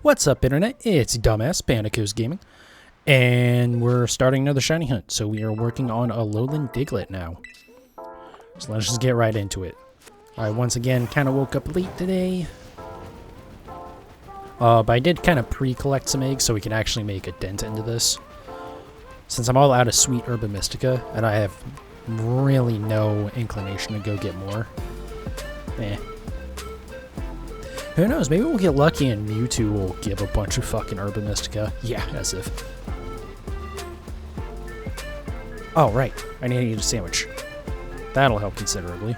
What's up, Internet? It's Dumbass Bandicoot Gaming, and we're starting another shiny hunt. So we are working on Alolan Diglett now. So let's just get right into it. I once again kind of woke up late today. But I did kind of pre-collect some eggs so we can actually make a dent into this. Since I'm all out of sweet Herba Mystica, and I have really no inclination to go get more. Who knows, maybe we'll get lucky and Mewtwo will give a bunch of fucking Herba Mystica. Yeah, as if. Oh, right. I need to eat a sandwich. That'll help considerably.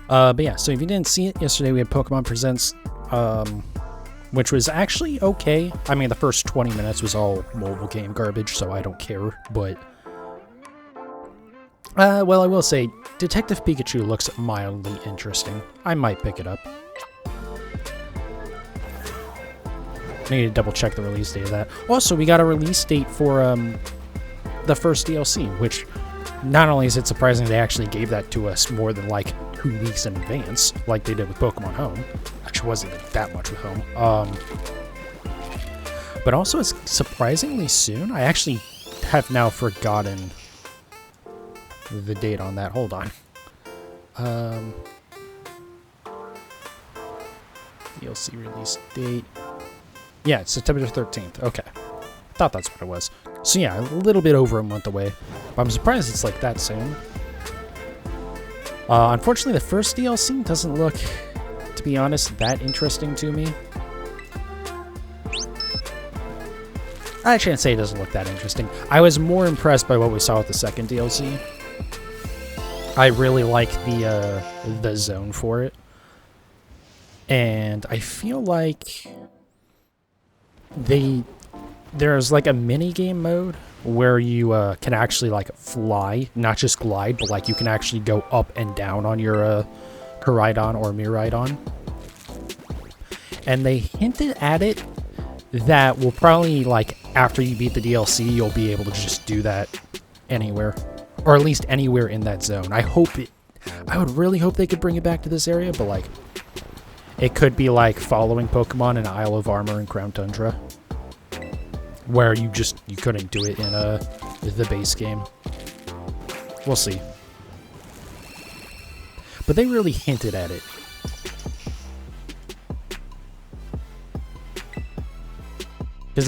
But yeah, so if you didn't see it, yesterday we had Pokemon Presents, which was actually okay. I mean, the first 20 minutes was all mobile game garbage, so I don't care, but... well, I will say, Detective Pikachu looks mildly interesting. I might pick it up. I need to double check the release date of that. Also, we got a release date for, the first DLC, which... Not only is it surprising they actually gave that to us more than like 2 weeks in advance, like they did with Pokemon Home. Actually, wasn't even that much with Home. But also it's surprisingly soon. I actually have now forgotten the date on that. Hold on. DLC release date. Yeah, it's September 13th. Okay. Thought that's what it was. So yeah, a little bit over a month away. But I'm surprised it's like that soon. Unfortunately, the first DLC doesn't look, to be honest, that interesting to me. I shouldn't say it doesn't look that interesting. I was more impressed by what we saw with the second DLC. I really like the zone for it. And I feel like there's like a mini game mode where you can actually like fly, not just glide, but like you can actually go up and down on your Koraidon or Miraidon. And they hinted at it that will probably, like, after you beat the DLC, you'll be able to just do that anywhere, or at least anywhere in that zone. I would really hope they could bring it back to this area, but like it could be like following Pokemon in Isle of Armor and Crown Tundra, where you couldn't do it in the base game. We'll see. But they really hinted at it. Because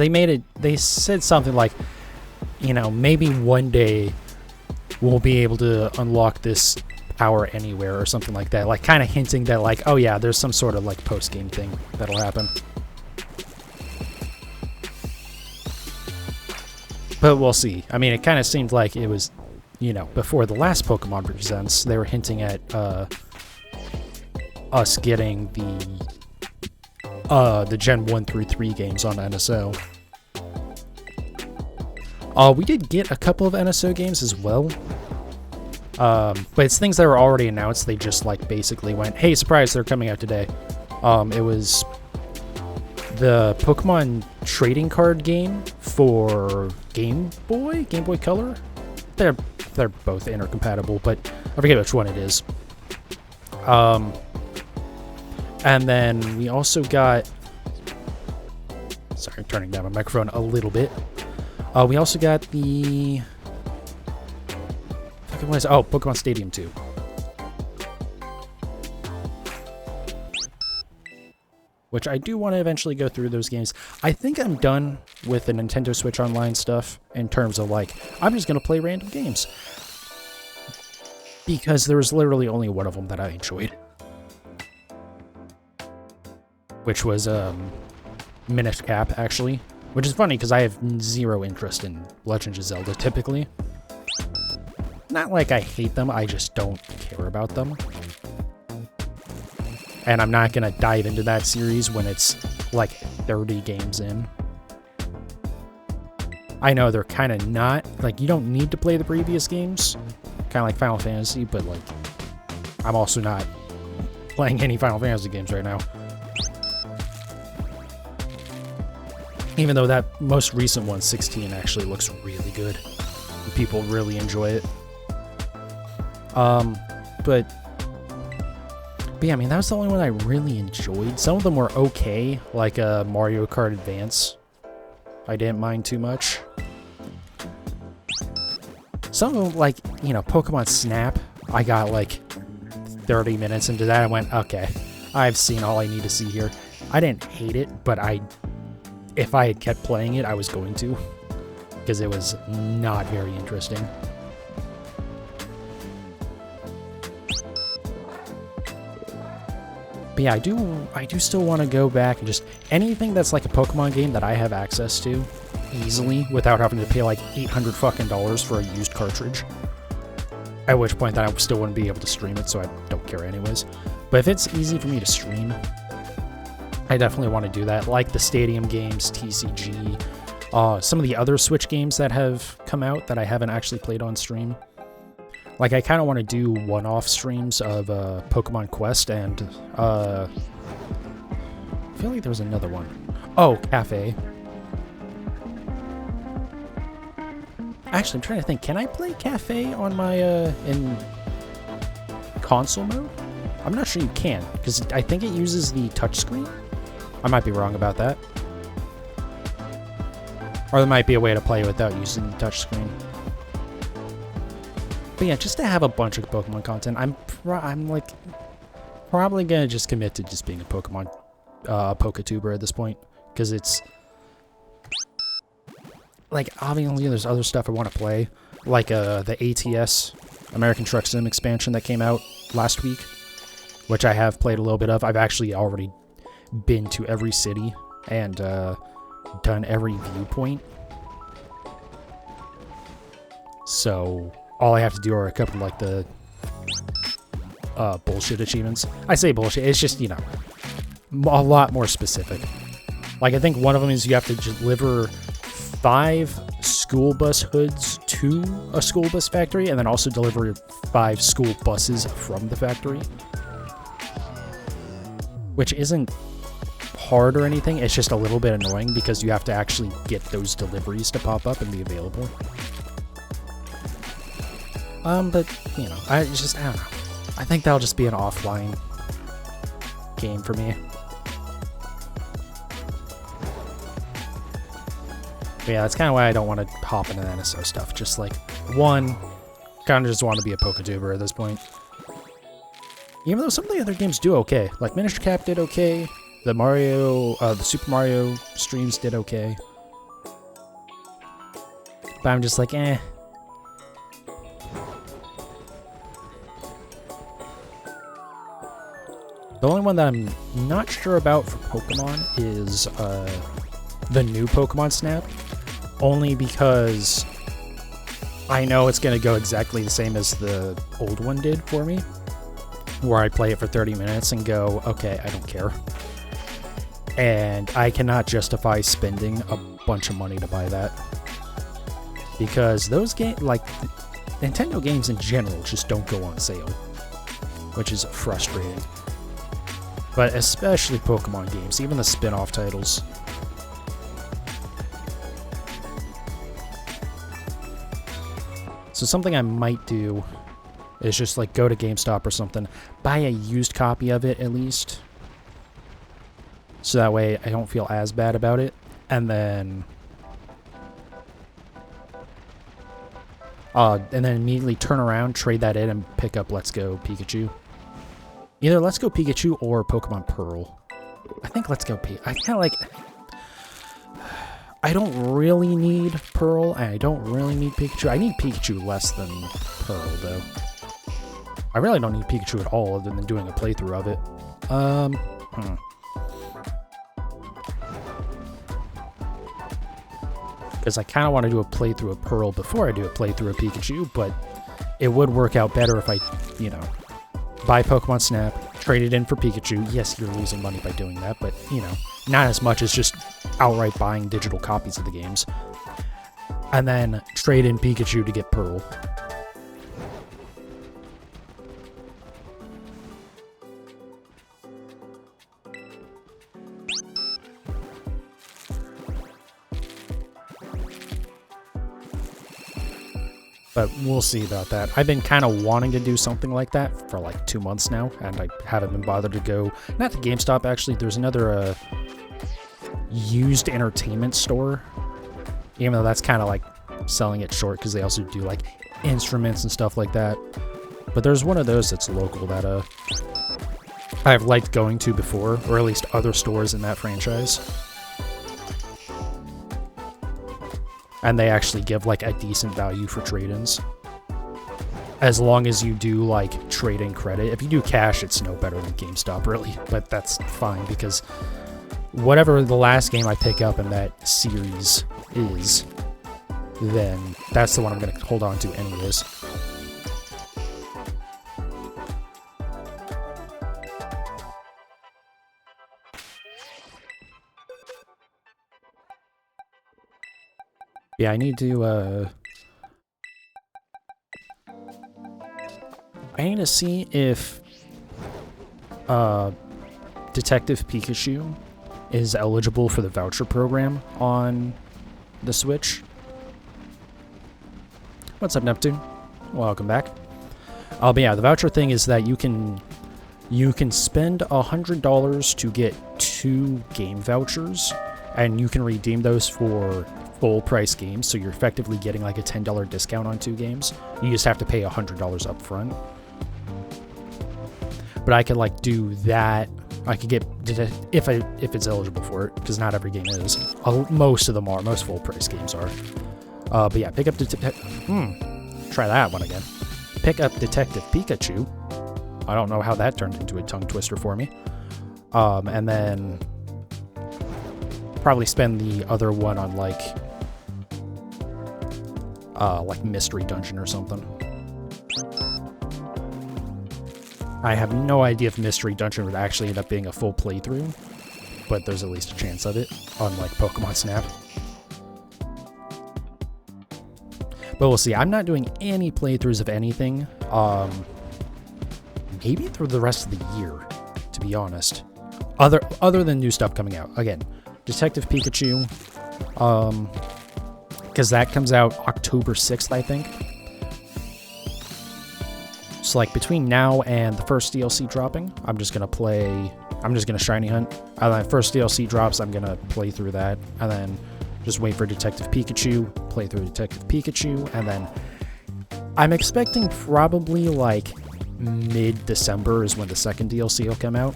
they said something like, you know, maybe one day we'll be able to unlock this power anywhere or something like that. Like, kind of hinting that, like, oh yeah, there's some sort of, like, post-game thing that'll happen. But we'll see. I mean, it kind of seemed like it was, you know, before the last Pokemon Presents, they were hinting at us getting the Gen 1 through 3 games on NSO. We did get a couple of NSO games as well. But it's things that were already announced. They just, like, basically went, hey, surprise, they're coming out today. It was the Pokemon trading card game for Game Boy Color. They're both intercompatible, but I forget which one it is. And then we also got, sorry, I'm turning down my microphone a little bit. We also got the, Pokemon Stadium 2. Which I do want to eventually go through those games. I think I'm done with the Nintendo Switch Online stuff in terms of, like, I'm just going to play random games. Because there was literally only one of them that I enjoyed. Which was, Minish Cap, actually. Which is funny, because I have zero interest in Legend of Zelda, typically. Not like I hate them, I just don't care about them. And I'm not going to dive into that series when it's, like, 30 games in. I know they're kind of not, like, you don't need to play the previous games. Kind of like Final Fantasy, but, like, I'm also not playing any Final Fantasy games right now. Even though that most recent one, 16, actually looks really good. People really enjoy it. But yeah, I mean, that was the only one I really enjoyed. Some of them were okay, like Mario Kart Advance. I didn't mind too much. Some of them, like, you know, Pokemon Snap, I got like 30 minutes into that. I went, okay, I've seen all I need to see here. I didn't hate it, but if I had kept playing it, I was going to, because it was not very interesting. But yeah, I do still want to go back and just anything that's like a Pokemon game that I have access to easily without having to pay like $800 fucking for a used cartridge. At which point then I still wouldn't be able to stream it, so I don't care anyways. But if it's easy for me to stream, I definitely want to do that. Like the Stadium games, TCG, some of the other Switch games that have come out that I haven't actually played on stream. Like, I kind of want to do one-off streams of Pokemon Quest and, I feel like there was another one. Oh, Cafe. Actually, I'm trying to think. Can I play Cafe on my, in console mode? I'm not sure you can, because I think it uses the touchscreen. I might be wrong about that. Or there might be a way to play without using the touchscreen. But yeah, just to have a bunch of Pokemon content, I'm like probably gonna just commit to just being a Pokemon Pokatuber at this point, because it's like obviously there's other stuff I want to play, like the ATS American Truck Sim expansion that came out last week, which I have played a little bit of. I've actually already been to every city and done every viewpoint, so all I have to do are a couple of, like, the bullshit achievements. I say bullshit, it's just, you know, a lot more specific. Like, I think one of them is you have to deliver 5 school bus hoods to a school bus factory, and then also deliver 5 school buses from the factory. Which isn't hard or anything, it's just a little bit annoying because you have to actually get those deliveries to pop up and be available. But, you know, I don't know. I think that'll just be an offline game for me. But yeah, that's kind of why I don't want to hop into the NSO stuff. Just, like, one, kind of just want to be a Pokatuber at this point. Even though some of the other games do okay. Like, Miniature Cap did okay. The Super Mario streams did okay. But I'm just like, eh. The only one that I'm not sure about for Pokemon is the new Pokemon Snap, only because I know it's going to go exactly the same as the old one did for me, where I play it for 30 minutes and go, okay, I don't care. And I cannot justify spending a bunch of money to buy that. Because those games, like, Nintendo games in general just don't go on sale, which is frustrating. But especially Pokemon games, even the spin-off titles. So something I might do is just like go to GameStop or something, buy a used copy of it at least. So that way I don't feel as bad about it. And then immediately turn around, trade that in, and pick up Let's Go Pikachu. Either Let's Go Pikachu or Pokemon Pearl. I think Let's Go Pikachu. I kind of like... I don't really need Pearl, and I don't really need Pikachu. I need Pikachu less than Pearl, though. I really don't need Pikachu at all, other than doing a playthrough of it. Because I kind of want to do a playthrough of Pearl before I do a playthrough of Pikachu, but it would work out better if I, you know, buy Pokemon Snap, trade it in for Pikachu. Yes, you're losing money by doing that, but, you know, not as much as just outright buying digital copies of the games. And then trade in Pikachu to get Pearl. But we'll see about that. I've been kind of wanting to do something like that for like 2 months now, and I haven't been bothered to go. Not to GameStop, actually. There's another used entertainment store, even though that's kind of like selling it short because they also do like instruments and stuff like that. But there's one of those that's local that I've liked going to before, or at least other stores in that franchise. And they actually give like a decent value for trade-ins. As long as you do like trade-in credit. If you do cash, it's no better than GameStop, really. But that's fine because whatever the last game I pick up in that series is, then that's the one I'm going to hold on to anyways. Yeah, I need to see if Detective Pikachu is eligible for the voucher program on the Switch. What's up, Neptune? Welcome back. But yeah, the voucher thing is that you can spend $100 to get 2 game vouchers, and you can redeem those for full price games, so you're effectively getting like a $10 discount on 2 games. You just have to pay $100 up front. But I could like do that. I could get if it's eligible for it, because not every game is. Most of them are. Most full price games are. But yeah, pick up try that one again. Pick up Detective Pikachu. I don't know how that turned into a tongue twister for me. And then probably spend the other one on like Mystery Dungeon or something. I have no idea if Mystery Dungeon would actually end up being a full playthrough, but there's at least a chance of it, unlike Pokemon Snap. But we'll see. I'm not doing any playthroughs of anything, maybe through the rest of the year, to be honest. Other than new stuff coming out. Again, Detective Pikachu, because that comes out October 6th, I think. So like between now and the first DLC dropping, I'm just gonna shiny hunt. And then first DLC drops, I'm gonna play through that, and then just wait for Detective Pikachu, play through Detective Pikachu, and then I'm expecting probably like mid-December is when the second DLC will come out.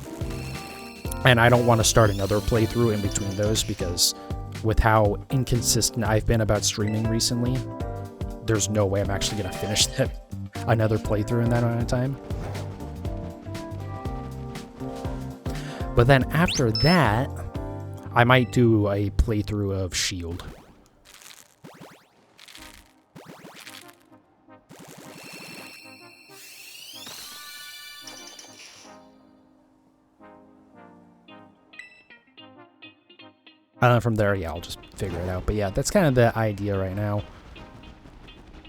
And I don't want to start another playthrough in between those, because with how inconsistent I've been about streaming recently, there's no way I'm actually going to finish another playthrough in that amount of time. But then after that, I might do a playthrough of Shield. From there, yeah, I'll just figure it out. But yeah, that's kind of the idea right now.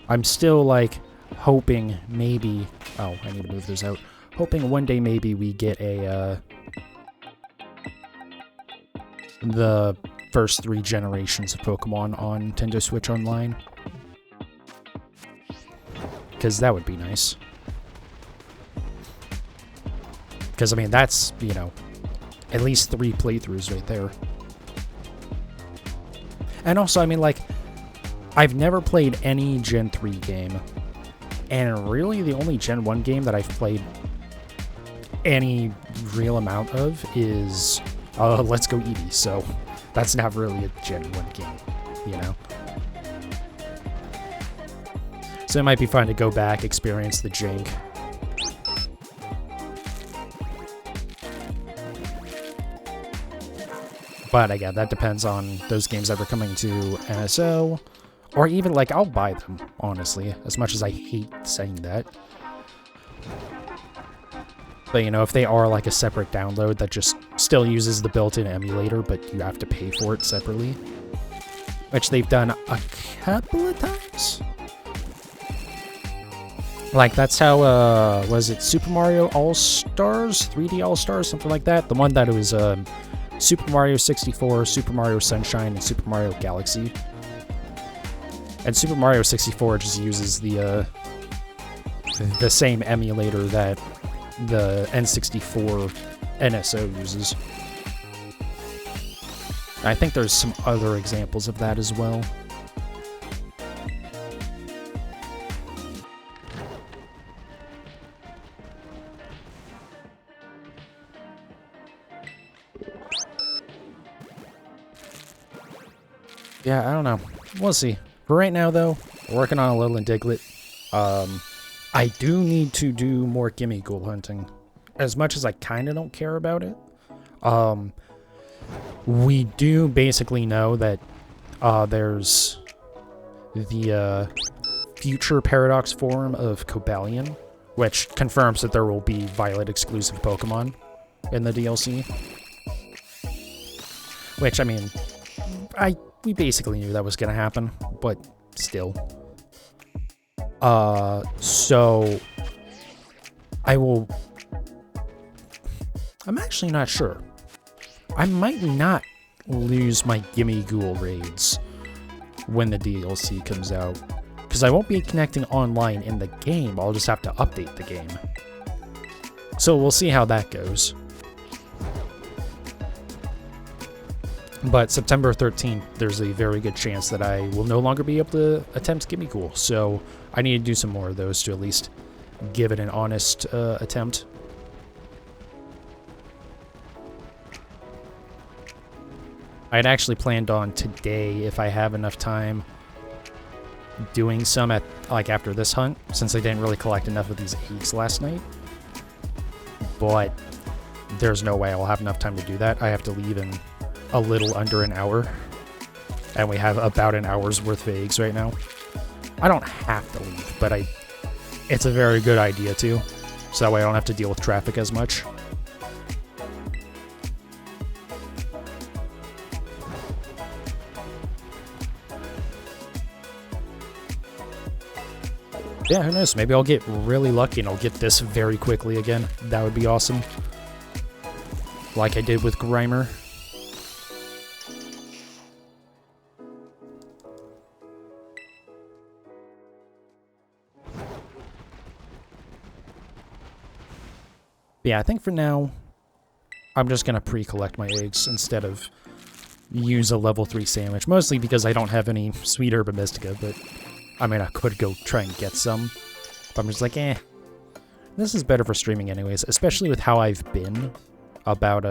I'm still, like, hoping maybe... Oh, I need to move those out. Hoping one day maybe we get a, the first 3 generations of Pokemon on Nintendo Switch Online. Because that would be nice. Because, I mean, that's, you know, at least 3 playthroughs right there. And also, I mean, like, I've never played any Gen 3 game. And really, the only Gen 1 game that I've played any real amount of is Let's Go Eevee. So, that's not really a Gen 1 game, you know? So it might be fun to go back, experience the jank. But again, that depends on those games ever coming to NSO. Or even, like, I'll buy them, honestly. As much as I hate saying that. But, you know, if they are, like, a separate download that just still uses the built-in emulator, but you have to pay for it separately. Which they've done a couple of times. Like, that's how, was it Super Mario All-Stars? 3D All-Stars? Something like that? The one that it was, Super Mario 64, Super Mario Sunshine, and Super Mario Galaxy. And Super Mario 64 just uses the same emulator that the N64 NSO uses. I think there's some other examples of that as well. Yeah, I don't know. We'll see. For right now, though, we're working on Alolan Diglett. I do need to do more Gimme Ghoul hunting. As much as I kind of don't care about it. We do basically know that there's the future Paradox form of Paldean, which confirms that there will be Violet exclusive Pokemon in the DLC. Which, I mean, we basically knew that was going to happen, but still. So I'm actually not sure. I might not lose my Gimme Ghoul raids when the DLC comes out, because I won't be connecting online in the game. I'll just have to update the game. So we'll see how that goes. But September 13th, there's a very good chance that I will no longer be able to attempt Gimme Ghoul. So I need to do some more of those to at least give it an honest attempt. I had actually planned on today, if I have enough time, doing some at after this hunt, since I didn't really collect enough of these eggs last night. But there's no way I'll have enough time to do that. I have to leave in a little under an hour, and we have about an hour's worth of eggs right now. I don't have to leave, but it's a very good idea too, so that way I don't have to deal with traffic as much. Yeah, who knows? Maybe I'll get really lucky and I'll get this very quickly again. That would be awesome. Like I did with Grimer. Yeah, I think for now, I'm just going to pre-collect my eggs instead of use a level 3 sandwich. Mostly because I don't have any Sweet Herba Mystica, but I mean, I could go try and get some. But I'm just like, this is better for streaming anyways, especially with how I've been about,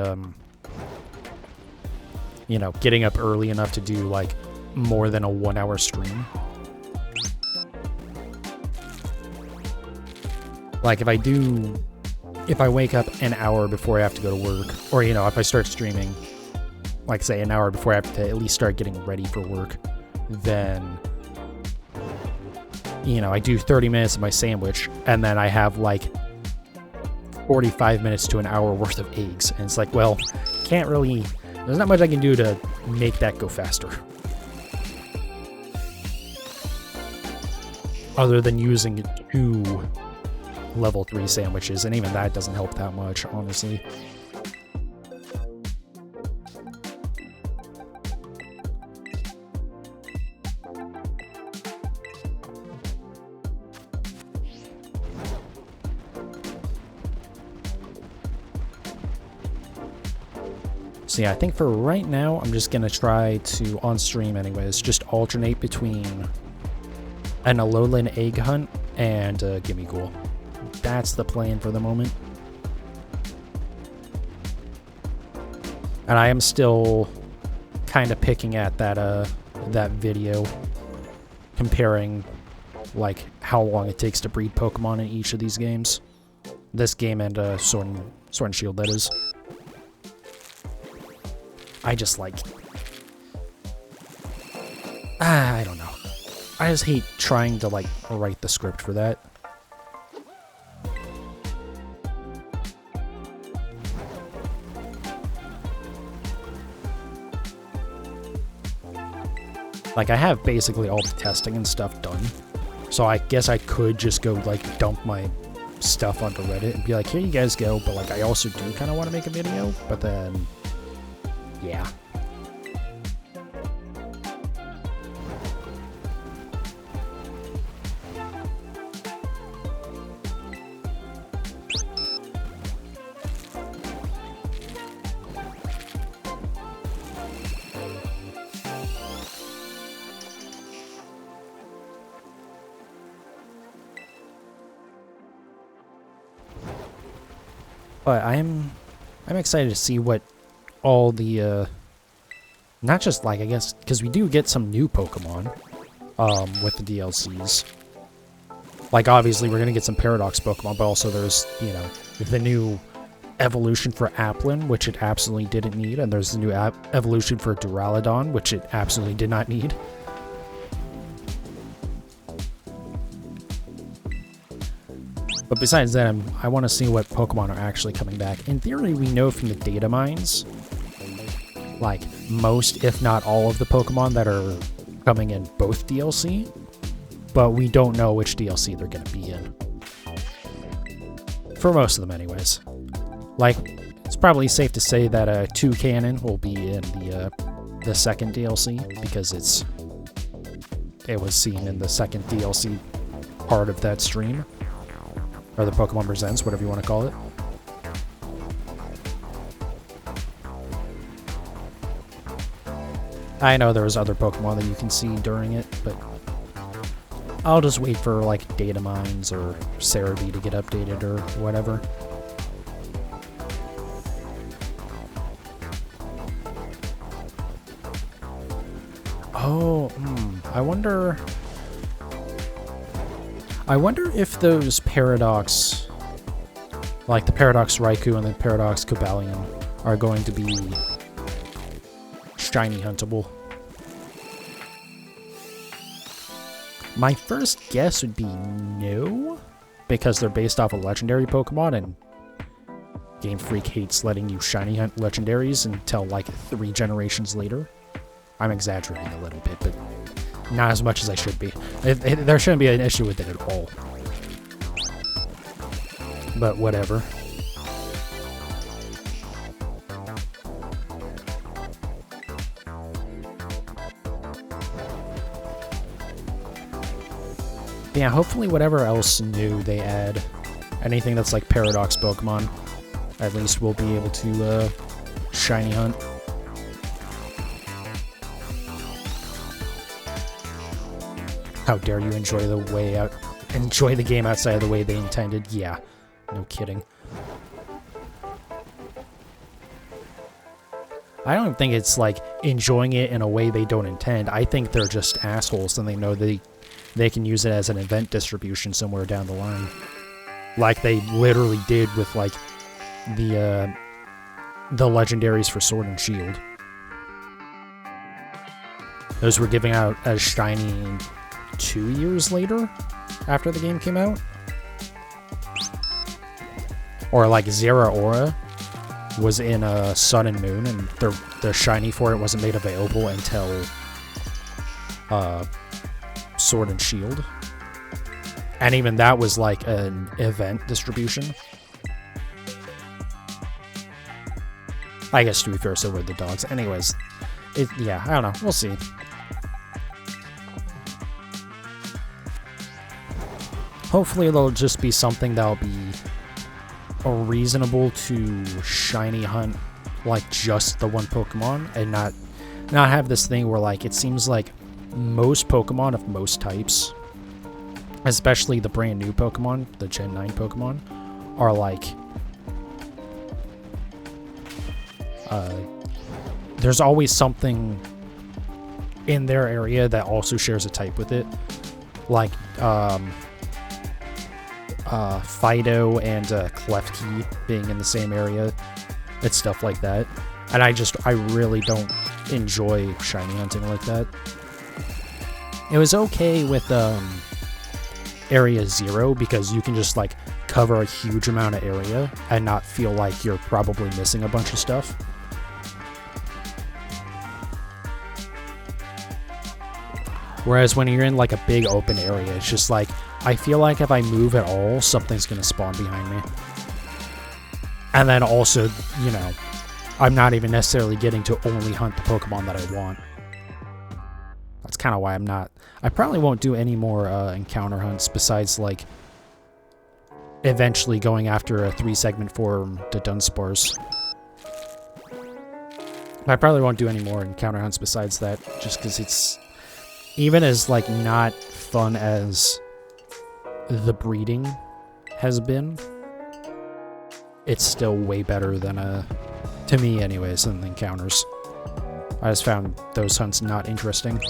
you know, getting up early enough to do, like, more than a 1-hour stream. Like, if I wake up an hour before I have to go to work, or, you know, if I start streaming, like, say, an hour before I have to at least start getting ready for work, then, you know, I do 30 minutes of my sandwich, and then I have, like, 45 minutes to an hour worth of eggs. And it's like, well, can't really... There's not much I can do to make that go faster. Other than using 2 level 3 sandwiches, and even that doesn't help that much, honestly. So yeah, I think for right now, I'm just going to try to, on stream anyways, just alternate between an Alolan egg hunt and Gimme Ghoul. That's the plan for the moment. And I am still kind of picking at that that video, comparing like how long it takes to breed Pokemon in each of these games. This game and Sword and Shield, that is. I just like... I don't know. I just hate trying to, like, write the script for that. Like, I have basically all the testing and stuff done. So I guess I could just go, like, dump my stuff onto Reddit and be like, here you guys go, but, like, I also do kind of want to make a video, but then... yeah. But I'm excited to see what all the not just like, I guess, because we do get some new Pokemon with the DLCs. Like, obviously we're gonna get some Paradox Pokemon, but also there's, you know, the new evolution for Applin, which it absolutely didn't need, and there's the new evolution for Duraludon, which it absolutely did not need. But besides that, I want to see what Pokemon are actually coming back. In theory, we know from the data mines, like, most, if not all of the Pokemon that are coming in both DLC, but we don't know which DLC they're going to be in. For most of them, anyways. Like, it's probably safe to say that Toucannon will be in the second DLC, because it was seen in the second DLC part of that stream. Or the Pokemon Presents, whatever you want to call it. I know there was other Pokemon that you can see during it, but I'll just wait for, like, data mines or Cerebi to get updated or whatever. Oh, I wonder if those Paradox, like the Paradox Raikou and the Paradox Cobalion, are going to be shiny huntable. My first guess would be no, because they're based off of legendary Pokemon, and Game Freak hates letting you shiny hunt legendaries until like 3 generations later. I'm exaggerating a little bit, but not as much as I should be. There shouldn't be an issue with it at all. But whatever. Yeah, hopefully whatever else new they add, anything that's like Paradox Pokemon, at least we'll be able to shiny hunt. How dare you enjoy the game outside of the way they intended? Yeah, no kidding. I don't think it's like enjoying it in a way they don't intend. I think they're just assholes and they know they can use it as an event distribution somewhere down the line. Like they literally did with like the legendaries for Sword and Shield. Those were giving out as shiny 2 years later after the game came out. Or like Zeraora was in Sun and Moon, and the shiny for it wasn't made available until Sword and Shield. And even that was like an event distribution. I guess to be fair, so were the dogs. Anyways, yeah, I don't know. We'll see. Hopefully it'll just be something that'll be reasonable to shiny hunt like just the one Pokemon, and not have this thing where like it seems like most Pokemon of most types, especially the brand new Pokemon, the Gen 9 Pokemon, are like there's always something in their area that also shares a type with it, like Fido and Klefki being in the same area. It's stuff like that. And I really don't enjoy shiny hunting like that. It was okay with Area 0 because you can just like cover a huge amount of area and not feel like you're probably missing a bunch of stuff. Whereas when you're in like a big open area, it's just like, I feel like if I move at all, something's going to spawn behind me. And then also, you know, I'm not even necessarily getting to only hunt the Pokemon that I want. That's kind of why I probably won't do any more encounter hunts besides like eventually going after a 3-segment form, the Dunsparce. I probably won't do any more encounter hunts besides that, just because it's, even as like not fun as the breeding has been, it's still way better than, to me anyways, than the encounters. I just found those hunts not interesting.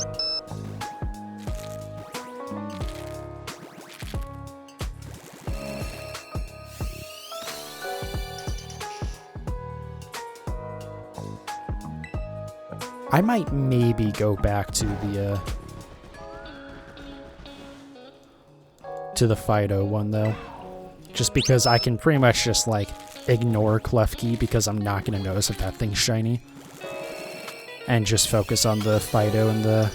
I might maybe go back to the Fido one though, just because I can pretty much just like ignore Klefki because I'm not gonna notice if that thing's shiny, and just focus on the Fido and the.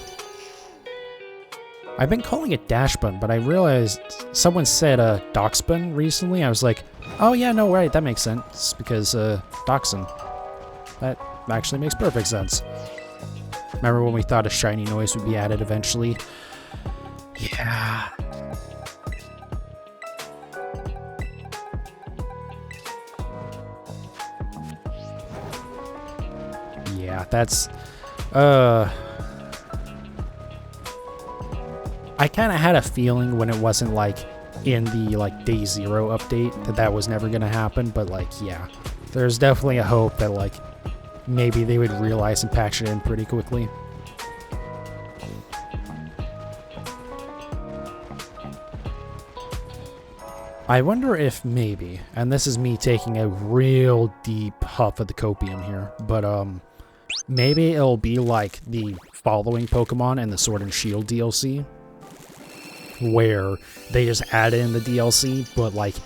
I've been calling it Dashbun, but I realized someone said Doxbun recently. I was like, oh yeah, no, right, that makes sense because Dachshund. That actually makes perfect sense. Remember when we thought a shiny noise would be added eventually? Yeah. Yeah, that's... I kind of had a feeling when it wasn't, like, in the, like, Day Zero update that was never going to happen, but, like, yeah. There's definitely a hope that, like, maybe they would realize and patch it in pretty quickly. I wonder if maybe, and this is me taking a real deep huff of the copium here, but maybe it'll be like the following Pokemon in the Sword and Shield DLC, where they just add in the DLC, but like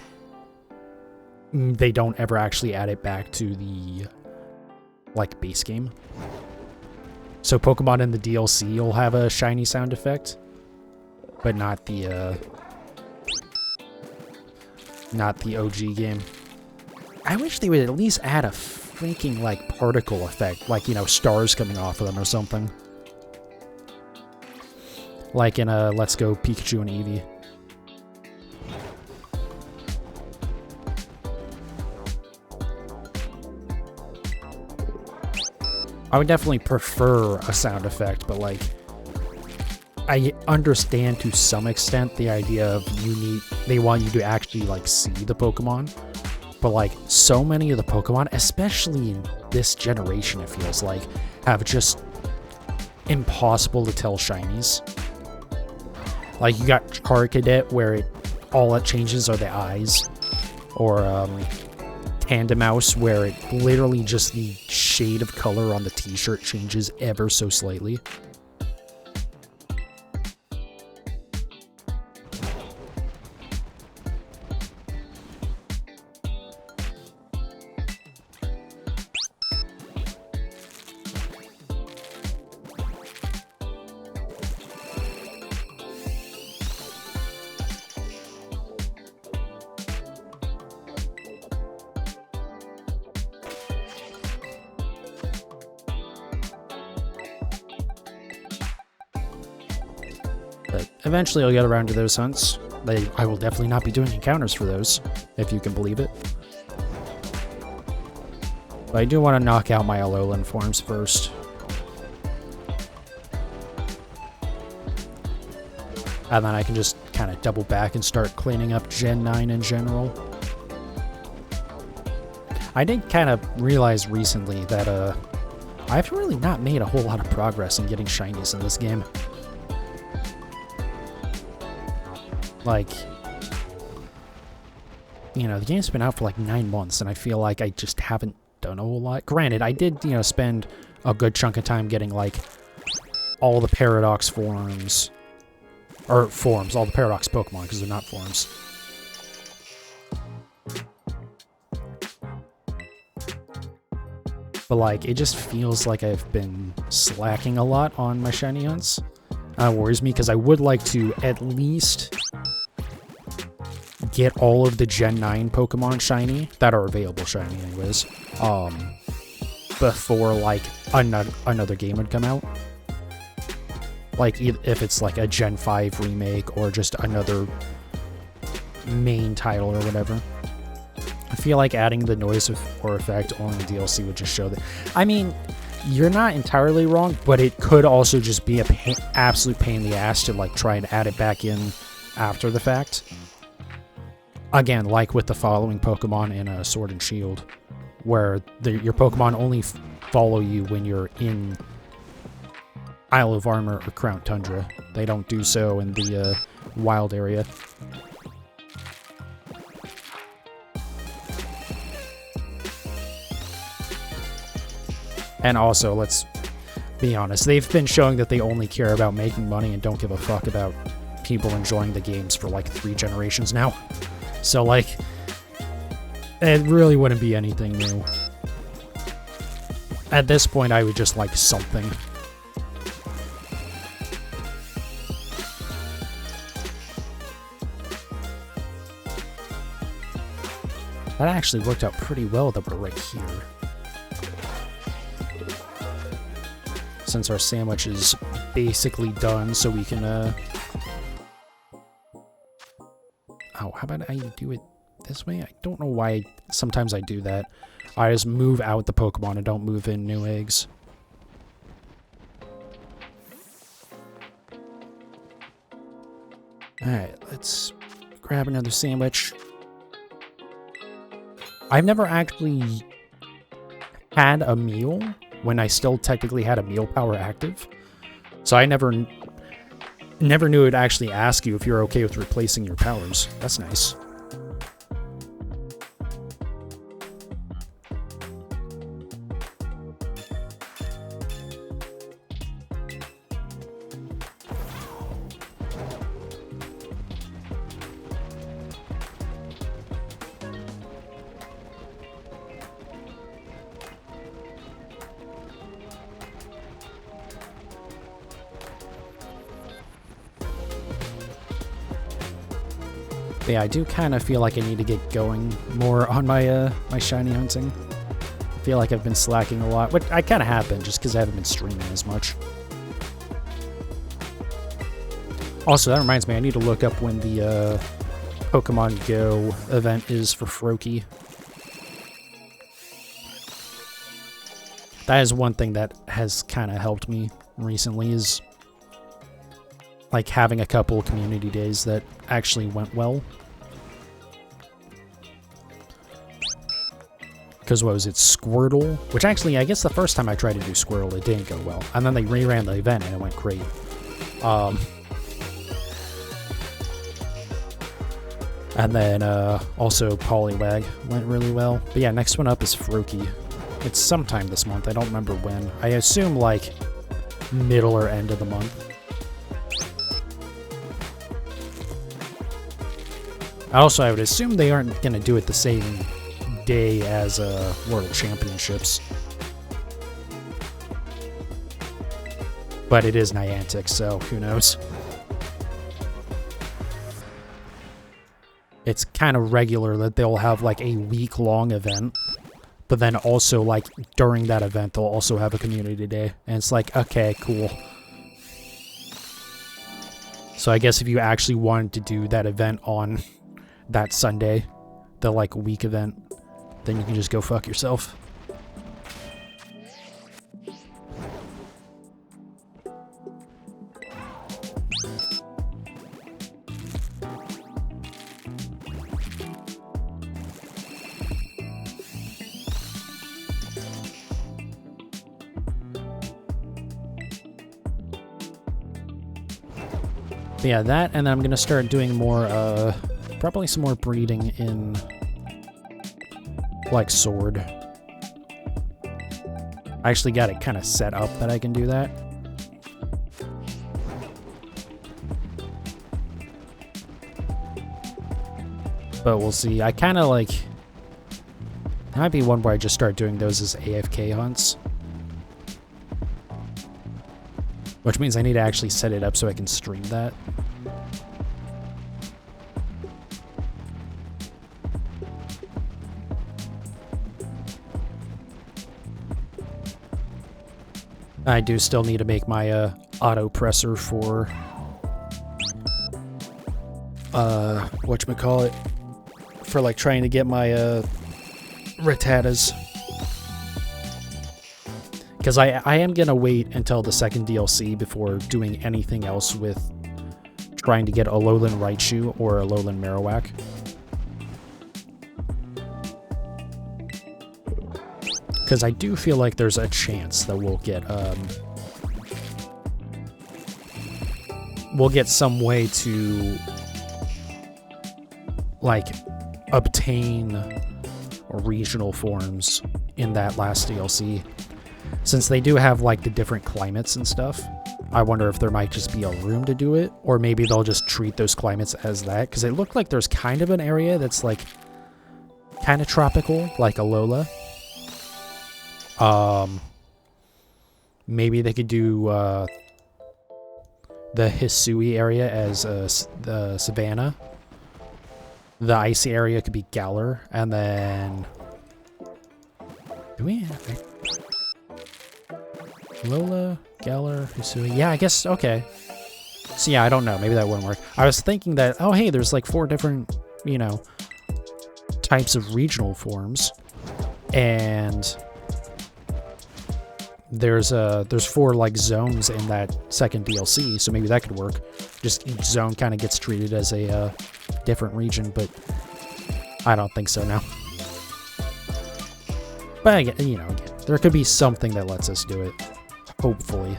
they don't ever actually add it back to the like base game. So Pokemon in the DLC will have a shiny sound effect, but not the OG game. I wish they would at least add a freaking like particle effect, like, you know, stars coming off of them or something. Like in Let's Go Pikachu and Eevee. I would definitely prefer a sound effect, but like, I understand to some extent the idea of they want you to actually like see the Pokemon, but like so many of the Pokemon, especially in this generation, it feels like, have just impossible to tell shinies. Like you got Charcadet where all it changes are the eyes, or Tandemouse where it literally just the shade of color on the t-shirt changes ever so slightly. But eventually I'll get around to those hunts. I will definitely not be doing encounters for those, if you can believe it. But I do want to knock out my Alolan forms first. And then I can just kind of double back and start cleaning up Gen 9 in general. I did kind of realize recently that I've really not made a whole lot of progress in getting shinies in this game. Like, you know, the game's been out for like 9 months, and I feel like I just haven't done a whole lot. Granted, I did, you know, spend a good chunk of time getting, like, all the Paradox forms. Or forms, all the Paradox Pokemon, because they're not forms. But, like, it just feels like I've been slacking a lot on my shiny hunts. That worries me, because I would like to at least get all of the Gen 9 Pokemon shiny, that are available shiny anyways, before, like, another game would come out. Like, if it's, like, a Gen 5 remake, or just another main title or whatever. I feel like adding the noise or effect on the DLC would just show that. I mean, you're not entirely wrong, but it could also just be a absolute pain in the ass to, like, try and add it back in after the fact. Again, like with the following Pokemon in Sword and Shield, where your Pokemon only follow you when you're in Isle of Armor or Crown Tundra. They don't do so in the wild area. And also, let's be honest, they've been showing that they only care about making money and don't give a fuck about people enjoying the games for like 3 generations now. So, like, it really wouldn't be anything new. At this point, I would just like something. That actually worked out pretty well that we're right here. Since our sandwich is basically done, so we can, Oh, how about I do it this way? I don't know why sometimes I do that. I just move out the Pokemon and don't move in new eggs. Alright, let's grab another sandwich. I've never actually had a meal when I still technically had a meal power active. So I never knew it'd actually ask you if you're okay with replacing your powers. That's nice. Yeah, I do kind of feel like I need to get going more on my my shiny hunting. I feel like I've been slacking a lot, but I kind of have been just because I haven't been streaming as much. Also, that reminds me, I need to look up when the Pokemon Go event is for Froakie. That is one thing that has kind of helped me recently, is like having a couple community days that actually went well. Because what was it, Squirtle? Which actually, I guess the first time I tried to do Squirtle, it didn't go well. And then they reran the event and it went great. And then also Poliwag went really well. But yeah, next one up is Froakie. It's sometime this month. I don't remember when. I assume like middle or end of the month. Also, I would assume they aren't going to do it the same day as World Championships. But it is Niantic, so who knows? It's kind of regular that they'll have like a week-long event, but then also like during that event they'll also have a community day. And it's like, okay, cool. So I guess if you actually wanted to do that event on that Sunday, the like week event, then you can just go fuck yourself. But yeah, that, and then I'm gonna start doing more probably some more breeding in like Sword. I actually got it kind of set up that I can do that. But we'll see. I kind of like... There might be one where I just start doing those as AFK hunts. Which means I need to actually set it up so I can stream that. I do still need to make my auto presser for whatchamacallit, for like trying to get my Rattatas. Because I am gonna wait until the second DLC before doing anything else with trying to get Alolan Raichu or Alolan Marowak. Because I do feel like there's a chance that we'll get some way to like obtain regional forms in that last DLC. Since they do have like the different climates and stuff, I wonder if there might just be a room to do it, or maybe they'll just treat those climates as that, because it looked like there's kind of an area that's like kind of tropical, like Alola. Maybe they could do the Hisui area as the Savannah. The icy area could be Galar, and then do we have Alola, Galar, Hisui? Yeah, I guess, okay. So yeah, I don't know. Maybe that wouldn't work. I was thinking that, oh hey, there's like 4 different, you know, types of regional forms, and there's 4 like zones in that second DLC, so maybe that could work. Just each zone kind of gets treated as a different region, but I don't think so now. But again, you know, again, there could be something that lets us do it. Hopefully.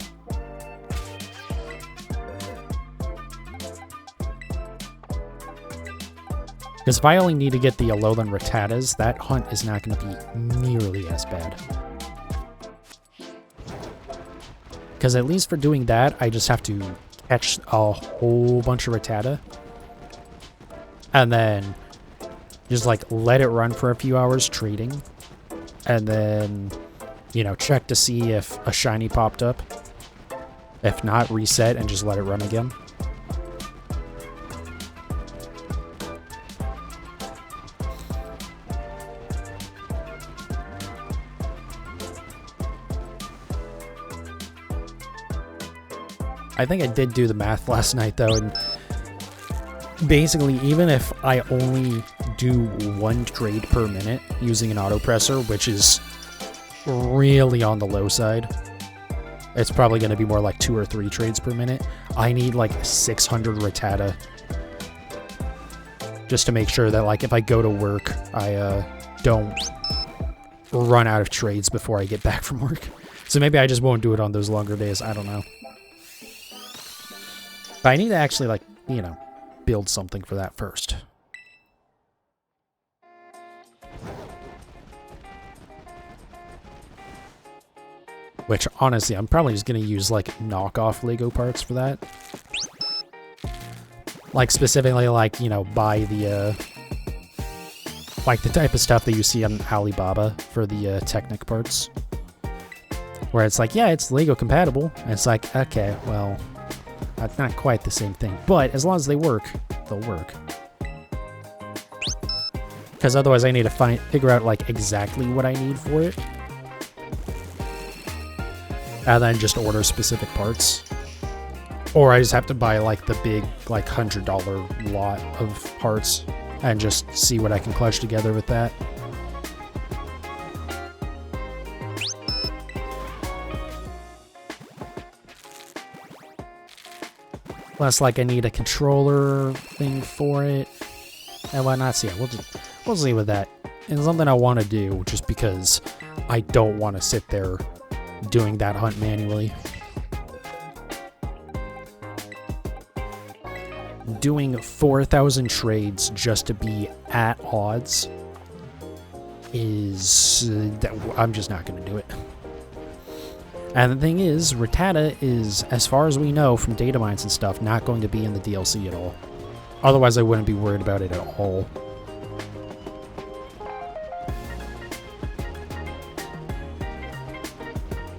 Because if I only need to get the Alolan Rattatas, that hunt is not going to be nearly as bad. Because at least for doing that, I just have to catch a whole bunch of Rattata. And then just like let it run for a few hours trading. And then, you know, check to see if a shiny popped up. If not, reset and just let it run again. I think I did do the math last night though, and basically even if I only do 1 trade per minute using an autopresser, which is really on the low side, it's probably going to be more like 2 or 3 trades per minute. I need like 600 Rattata just to make sure that like if I go to work, I don't run out of trades before I get back from work. So maybe I just won't do it on those longer days. I don't know. But I need to actually, like, you know, build something for that first. Which, honestly, I'm probably just going to use, like, knockoff Lego parts for that. Like, specifically, like, you know, buy the, like, the type of stuff that you see on Alibaba for the Technic parts. Where it's like, yeah, it's Lego compatible. And it's like, okay, well, that's not quite the same thing. But as long as they work, they'll work. Because otherwise I need to figure out, like, exactly what I need for it. And then just order specific parts. Or I just have to buy, like, the big, like, $100 lot of parts and just see what I can clutch together with that. Plus, like, I need a controller thing for it and whatnot. So yeah, we'll see with that. And something I want to do, just because I don't want to sit there doing that hunt manually. Doing 4,000 trades just to be at odds is... I'm just not going to do it. And the thing is, Rattata is, as far as we know from data mines and stuff, not going to be in the DLC at all. Otherwise, I wouldn't be worried about it at all.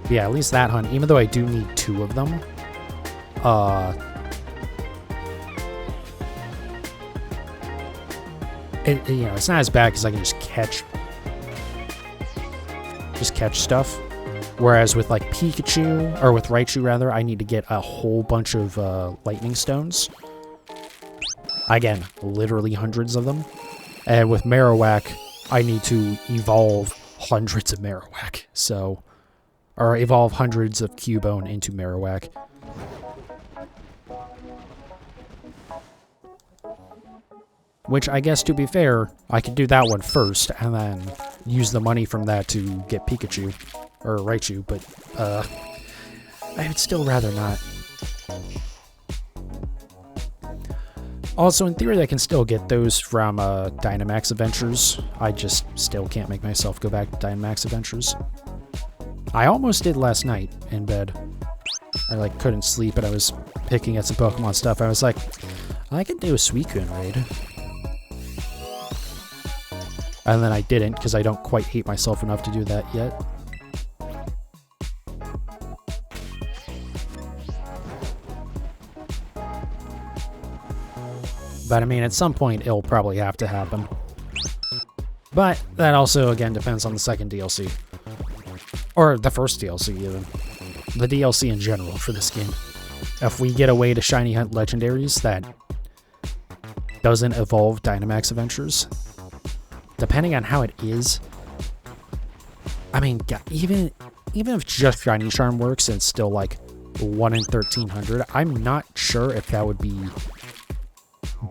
But yeah, at least that hunt, even though I do need 2 of them, you know, it's not as bad because I can just catch stuff. Whereas with, like, Pikachu, or with Raichu, rather, I need to get a whole bunch of lightning stones. Again, literally hundreds of them. And with Marowak, I need to evolve hundreds of Marowak. So, or evolve hundreds of Cubone into Marowak. Which, I guess, to be fair, I could do that one first, and then use the money from that to get Pikachu, or Raichu, but, I would still rather not. Also, in theory, I can still get those from, Dynamax Adventures. I just still can't make myself go back to Dynamax Adventures. I almost did last night in bed. I, like, couldn't sleep, and I was picking at some Pokemon stuff. I was like, I can do a Suicune raid. And then I didn't, because I don't quite hate myself enough to do that yet. But, I mean, at some point, it'll probably have to happen. But that also, again, depends on the second DLC. Or the first DLC, even. The DLC in general for this game. If we get a way to shiny hunt legendaries that doesn't evolve Dynamax Adventures, depending on how it is, I mean, even if just Shiny Charm works and it's still like 1 in 1300, I'm not sure if that would be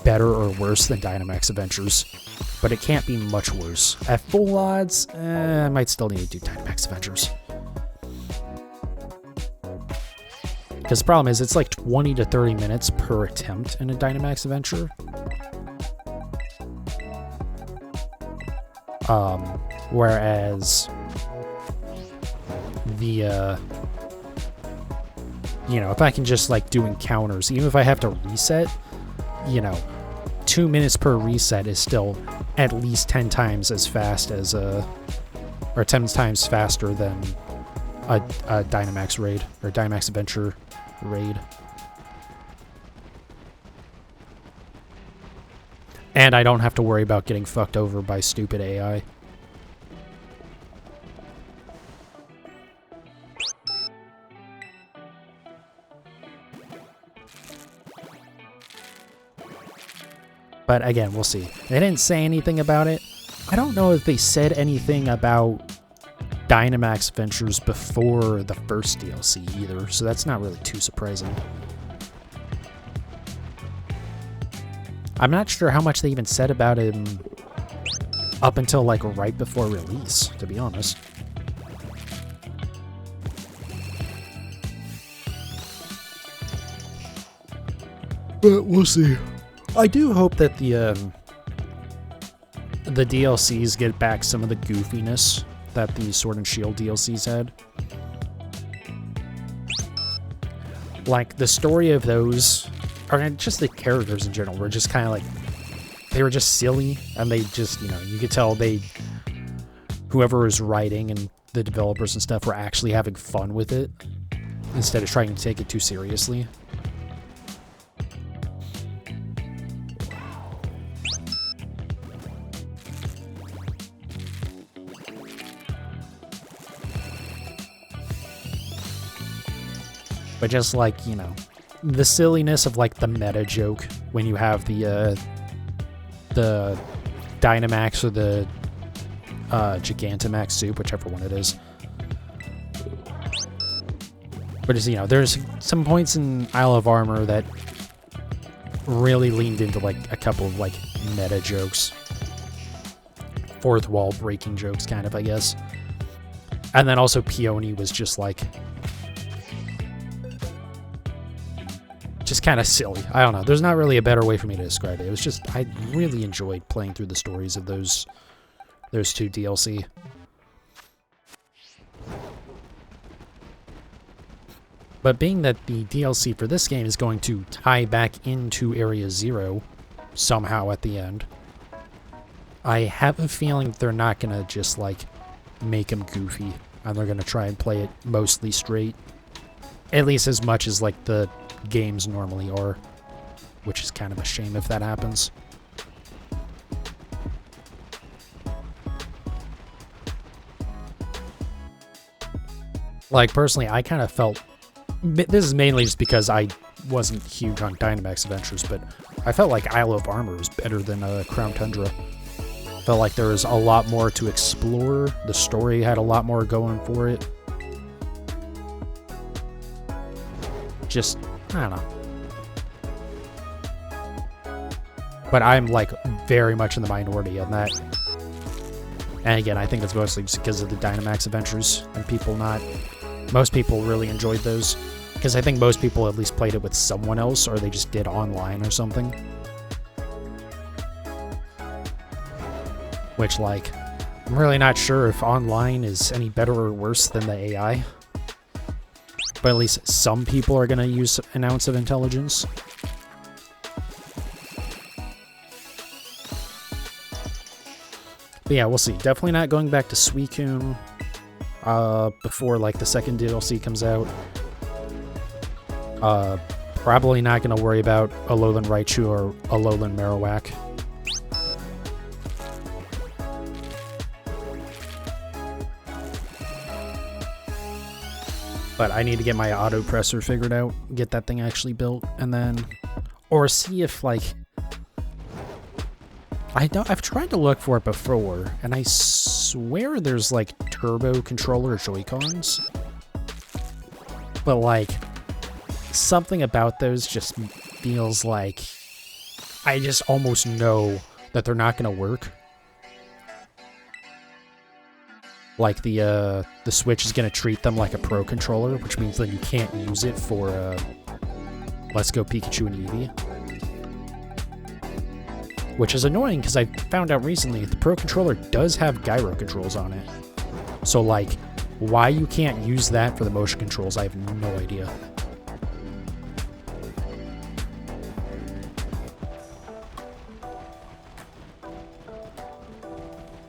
better or worse than Dynamax Adventures, but it can't be much worse. At full odds, I might still need to do Dynamax Adventures. Because the problem is, it's like 20 to 30 minutes per attempt in a Dynamax Adventure. Whereas the, you know, if I can just, like, do encounters, even if I have to reset, you know, 2 minutes per reset is still at least 10 times as fast as, or 10 times faster than a Dynamax raid, or Dynamax Adventure raid. And I don't have to worry about getting fucked over by stupid AI. But again, we'll see. They didn't say anything about it. I don't know if they said anything about Dynamax Adventures before the first DLC either, so that's not really too surprising. I'm not sure how much they even said about him up until, like, right before release, to be honest. But we'll see. I do hope that the DLCs get back some of the goofiness that the Sword and Shield DLCs had. Like, the story of those, or just the characters in general, were just kind of like, they were just silly, and they just, you know, you could tell whoever was writing and the developers and stuff were actually having fun with it, instead of trying to take it too seriously. But just, like, you know, the silliness of, like, the meta joke when you have the Dynamax or the Gigantamax soup, whichever one it is. But as you know, there's some points in Isle of Armor that really leaned into, like, a couple of, like, meta jokes. Fourth wall breaking jokes, kind of, I guess. And then also Peony was just, like, just kind of silly. I don't know. There's not really a better way for me to describe it. It was just, I really enjoyed playing through the stories of those two DLC. But being that the DLC for this game is going to tie back into Area Zero somehow at the end, I have a feeling they're not going to just, like, make him goofy, and they're going to try and play it mostly straight. At least as much as, like, the games normally are, which is kind of a shame if that happens. Like, personally, I kind of felt, this is mainly just because I wasn't huge on Dynamax Adventures, but I felt like Isle of Armor was better than Crown Tundra. Felt like there was a lot more to explore. The story had a lot more going for it. Just, I don't know. But I'm like very much in the minority on that. And again, I think it's mostly just because of the Dynamax adventures and most people really enjoyed those. Because I think most people at least played it with someone else, or they just did online or something. Which, like, I'm really not sure if online is any better or worse than the AI. But at least some people are going to use an ounce of intelligence. But yeah, we'll see. Definitely not going back to Suicune before, like, the second DLC comes out. Probably not going to worry about Alolan Raichu or Alolan Marowak. But I need to get my auto presser figured out, get that thing actually built, and then, or see if, like, I've tried to look for it before, and I swear there's, like, turbo controller Joy-Cons. But, like, something about those just feels like I just almost know that they're not going to work. Like, the Switch is going to treat them like a Pro controller, which means that you can't use it for Let's Go Pikachu and Eevee. Which is annoying, because I found out recently the Pro controller does have gyro controls on it. So, like, why you can't use that for the motion controls, I have no idea.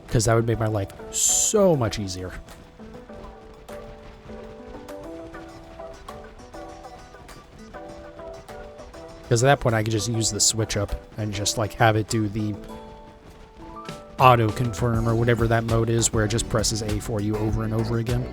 Because that would make my life so much easier. Because at that point I could just use the switch up and just like have it do the auto confirm or whatever that mode is where it just presses A for you over and over again.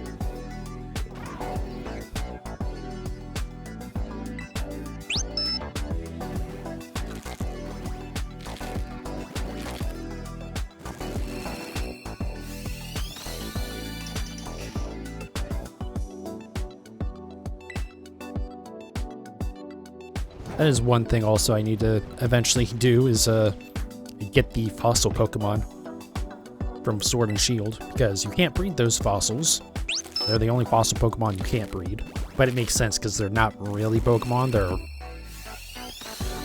That is one thing also I need to eventually do is get the fossil Pokemon from Sword and Shield, because you can't breed those fossils. They're the only fossil Pokemon you can't breed. But it makes sense because they're not really Pokemon, they're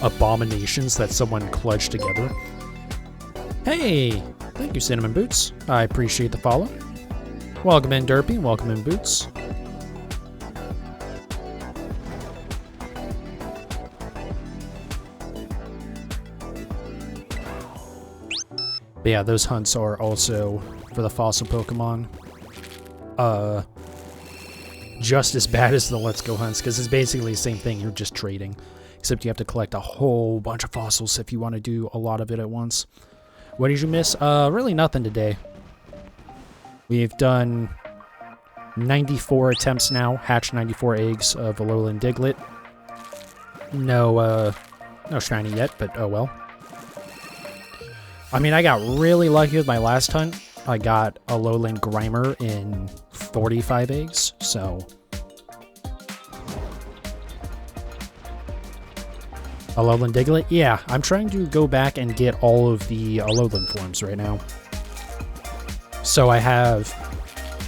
abominations that someone kludged together. Hey! Thank you, Cinnamon Boots. I appreciate the follow. Welcome in, Derpy. Welcome in, Boots. But yeah, those hunts are also for the fossil Pokemon. Just as bad as the Let's Go hunts, because it's basically the same thing, you're just trading. Except you have to collect a whole bunch of fossils if you want to do a lot of it at once. What did you miss? Really nothing today. We've done 94 attempts now, hatched 94 eggs of Alolan Diglett. No shiny yet, but oh well. I mean, I got really lucky with my last hunt. I got Alolan Grimer in 45 eggs, so... Alolan Diglett? Yeah, I'm trying to go back and get all of the Alolan forms right now. So I have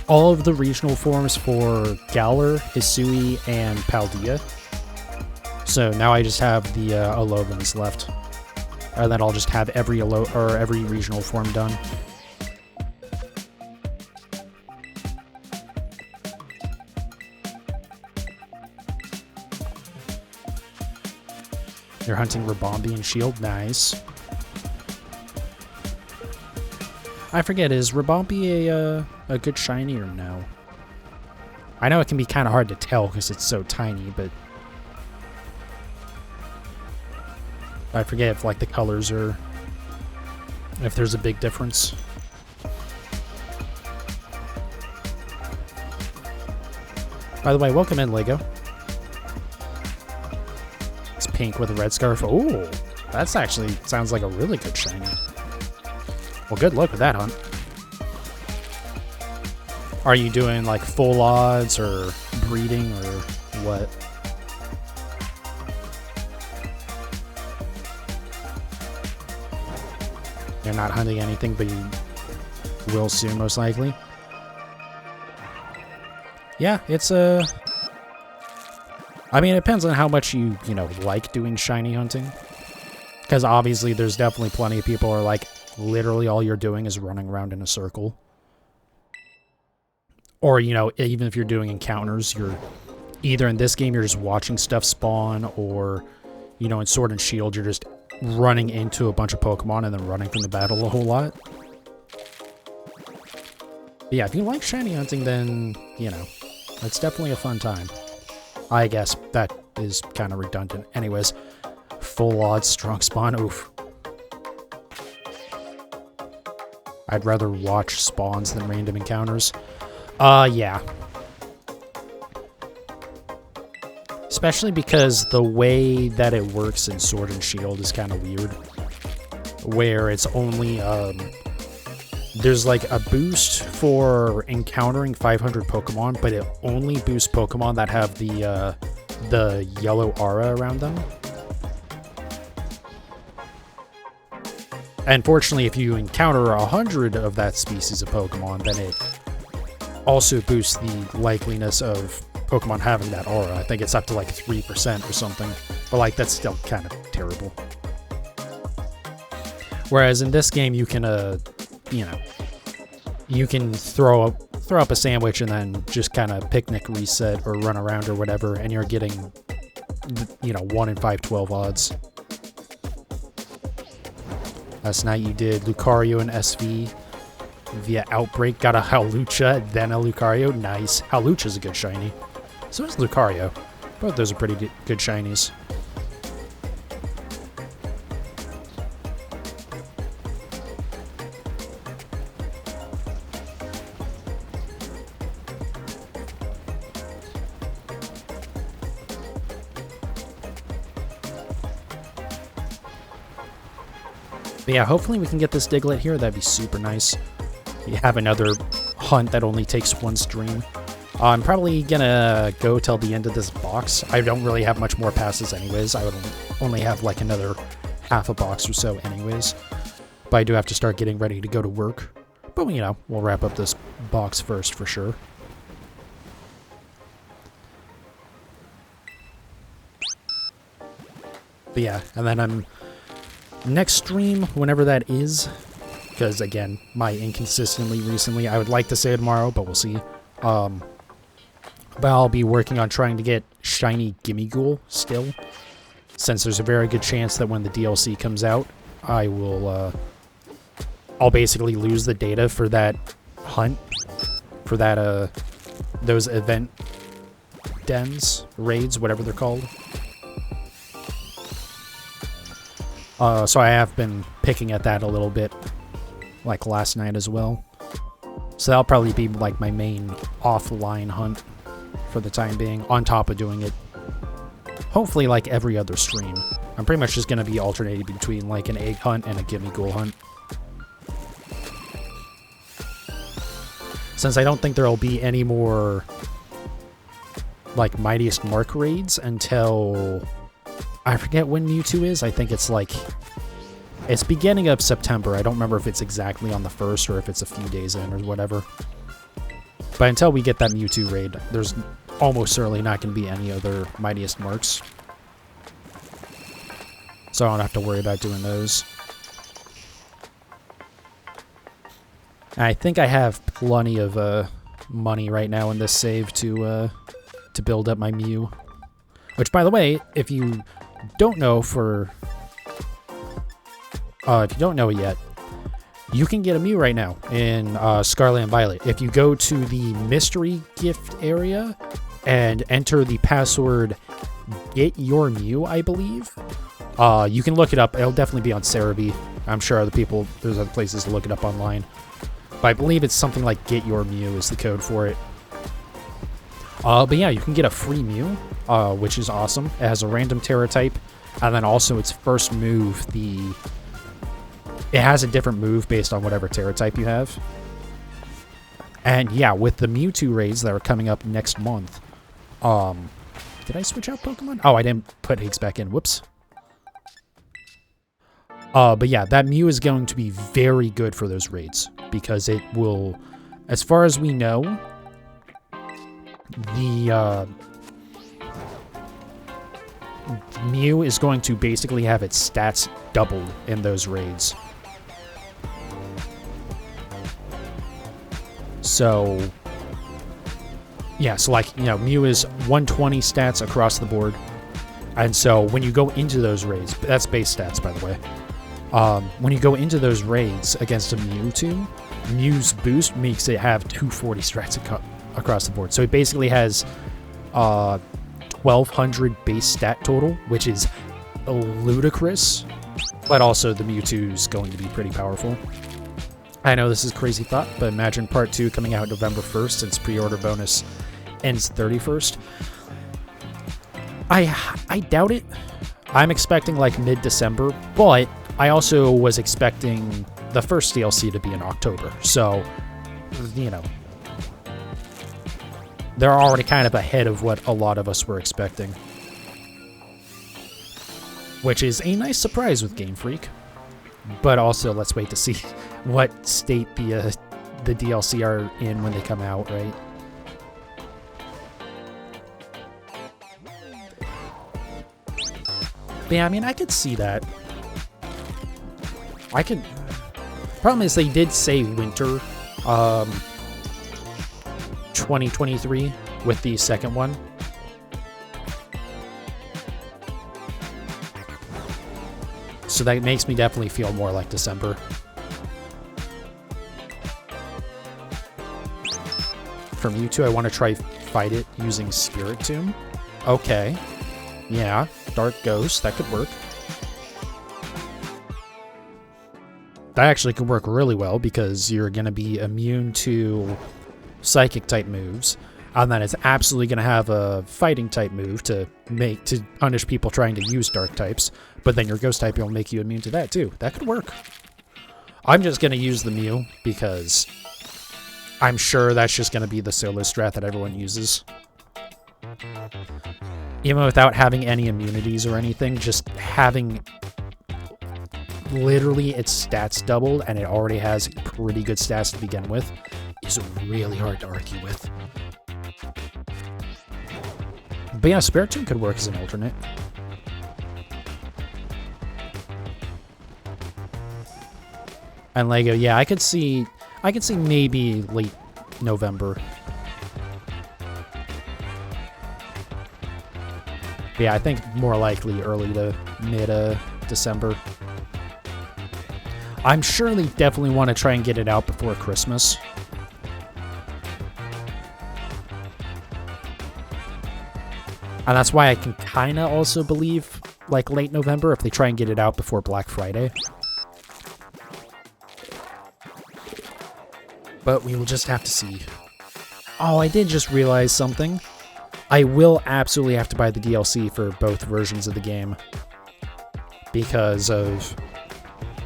all of the regional forms for Galar, Hisui, and Paldean. So now I just have the Alolans left. And then I'll just have every regional form done. They're hunting Ribombee and Shield. Nice. I forget, is Ribombee a good shiny or no? I know it can be kind of hard to tell because it's so tiny, but... I forget if, like, the colors are... if there's a big difference. By the way, welcome in, Lego. It's pink with a red scarf. Oh, that's actually sounds like a really good shiny. Well, good luck with that hunt. Are you doing, like, full odds or breeding or what? You're not hunting anything, but you will soon, most likely. Yeah, it's a... I mean, it depends on how much you know, like doing shiny hunting. Because obviously there's definitely plenty of people who are like, literally all you're doing is running around in a circle. Or, you know, even if you're doing encounters, you're either in this game you're just watching stuff spawn, or, you know, in Sword and Shield you're just running into a bunch of Pokemon and then running from the battle a whole lot. But yeah, if you like shiny hunting, then, you know, it's definitely a fun time. I guess that is kind of redundant. Anyways, full odds strong spawn, oof. I'd rather watch spawns than random encounters. Yeah. Especially because the way that it works in Sword and Shield is kind of weird. Where it's only, there's like a boost for encountering 500 Pokemon, but it only boosts Pokemon that have the yellow aura around them. And fortunately, if you encounter 100 of that species of Pokemon, then it also boosts the likeliness of Pokemon having that aura. I think it's up to like 3% or something, but like that's still kind of terrible. Whereas in this game, you can, you know, you can throw up a sandwich and then just kind of picnic reset or run around or whatever, and you're getting, you know, 1 in 512 odds. Last night you did Lucario and SV via Outbreak, got a Hawlucha, then a Lucario. Nice. Hawlucha's a good shiny. So is Lucario. Both those are pretty good shinies. But yeah, hopefully we can get this Diglett here. That'd be super nice. You have another hunt that only takes one stream. I'm probably gonna go till the end of this box. I don't really have much more passes anyways. I would only have like another half a box or so anyways. But I do have to start getting ready to go to work. But, you know, we'll wrap up this box first for sure. But yeah, and then next stream, whenever that is, because again, my inconsistently recently, I would like to say tomorrow, but we'll see. But I'll be working on trying to get shiny Gimmighoul still, since there's a very good chance that when the DLC comes out, I will, I'll basically lose the data for that hunt, for that, those event dens, raids, whatever they're called. So I have been picking at that a little bit, like last night as well. So that'll probably be like my main offline hunt for the time being, on top of doing it hopefully like every other stream. I'm pretty much just going to be alternating between like an egg hunt and a Gimmighoul hunt. Since I don't think there'll be any more like Mightiest Mark raids until... I forget when Mewtwo is. I think it's like... It's beginning of September. I don't remember if it's exactly on the 1st or if it's a few days in or whatever. But until we get that Mewtwo raid, there's almost certainly not going to be any other Mightiest Marks. So I don't have to worry about doing those. I think I have plenty of money right now in this save to build up my Mew. Which, by the way, if you don't know if you don't know it yet, you can get a Mew right now in Scarlet and Violet. If you go to the mystery gift area and enter the password Get Your Mew, I believe. You can look it up. It'll definitely be on Cerebi. I'm sure there's other places to look it up online. But I believe it's something like Get Your Mew is the code for it. But yeah, you can get a free Mew, which is awesome. It has a random Terra type, and then also its first move, it has a different move based on whatever Terra type you have. And yeah, with the Mewtwo raids that are coming up next month, did I switch out Pokemon? Oh, I didn't put Higgs back in. Whoops. But yeah, that Mew is going to be very good for those raids because it will, as far as we know, the Mew is going to basically have its stats doubled in those raids. So, yeah, so like, you know, Mew is 120 stats across the board. And so when you go into those raids, that's base stats, by the way. When you go into those raids against a Mewtwo, Mew's boost makes it have 240 strats across the board. So it basically has 1,200 base stat total, which is ludicrous. But also the Mewtwo's going to be pretty powerful. I know this is a crazy thought, but imagine Part 2 coming out November 1st since pre-order bonus ends 31st. I doubt it. I'm expecting like mid-December, but I also was expecting the first DLC to be in October. So, you know, they're already kind of ahead of what a lot of us were expecting. Which is a nice surprise with Game Freak. But also, let's wait to see what state the DLC are in when they come out, right? But yeah, I mean, I could see that. I could... Problem is, they did say winter 2023 with the second one. So that makes me definitely feel more like December. For Mewtwo, I want to try fight it using Spirit Tomb. Okay. Yeah, Dark Ghost, that could work. That actually could work really well because you're going to be immune to Psychic type moves. And then it's absolutely going to have a fighting type move to punish people trying to use dark types. But then your ghost type will make you immune to that too. That could work. I'm just going to use the Mew because I'm sure that's just going to be the solo strat that everyone uses. Even without having any immunities or anything, just having literally its stats doubled and it already has pretty good stats to begin with is really hard to argue with. But yeah, Spirit Tomb could work as an alternate. And Lego, yeah, I could see maybe late November. But yeah, I think more likely early to mid December. I'm sure they definitely want to try and get it out before Christmas. And that's why I can kind of also believe, like, late November if they try and get it out before Black Friday. But we will just have to see. Oh, I did just realize something. I will absolutely have to buy the DLC for both versions of the game. Because of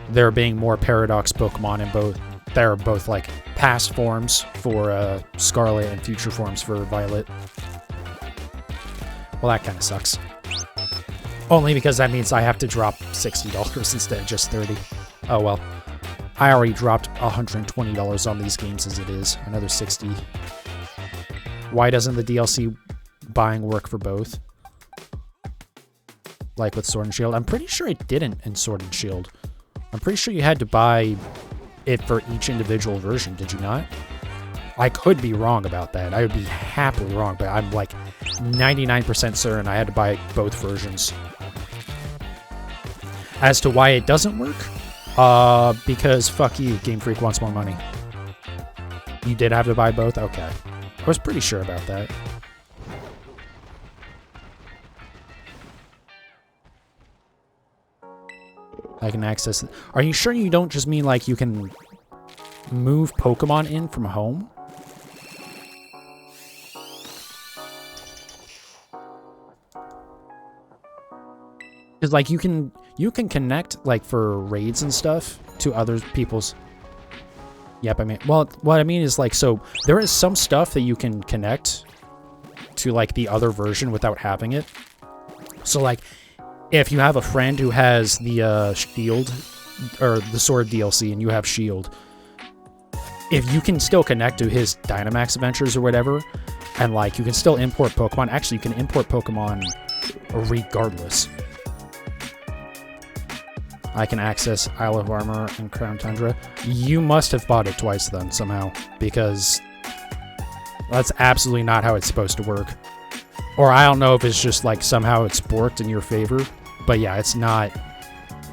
there being more Paradox Pokemon in both. There are both, like, past forms for Scarlet and future forms for Violet. Well, that kind of sucks. Only because that means I have to drop $60 instead of just $30. Oh well. I already dropped $120 on these games as it is. Another $60. Why doesn't the DLC buying work for both? Like with Sword and Shield? I'm pretty sure it didn't in Sword and Shield. I'm pretty sure you had to buy it for each individual version, did you not? I could be wrong about that. I would be happily wrong, but I'm like 99% certain I had to buy both versions. As to why it doesn't work, because fuck you, Game Freak wants more money. You did have to buy both? Okay. I was pretty sure about that. I can access it. Are you sure you don't just mean like you can move Pokemon in from home? Because like you can connect like for raids and stuff to other people's. Yep, I mean, well, what I mean is like, so there is some stuff that you can connect to like the other version without having it. So like, if you have a friend who has the shield or the Sword DLC and you have Shield, if you can still connect to his Dynamax adventures or whatever, and like you can still import Pokemon. Actually, you can import Pokemon regardless. I can access Isle of Armor and Crown Tundra. You must have bought it twice then somehow, because that's absolutely not how it's supposed to work. Or I don't know if it's just like somehow it's borked in your favor, but yeah, it's not.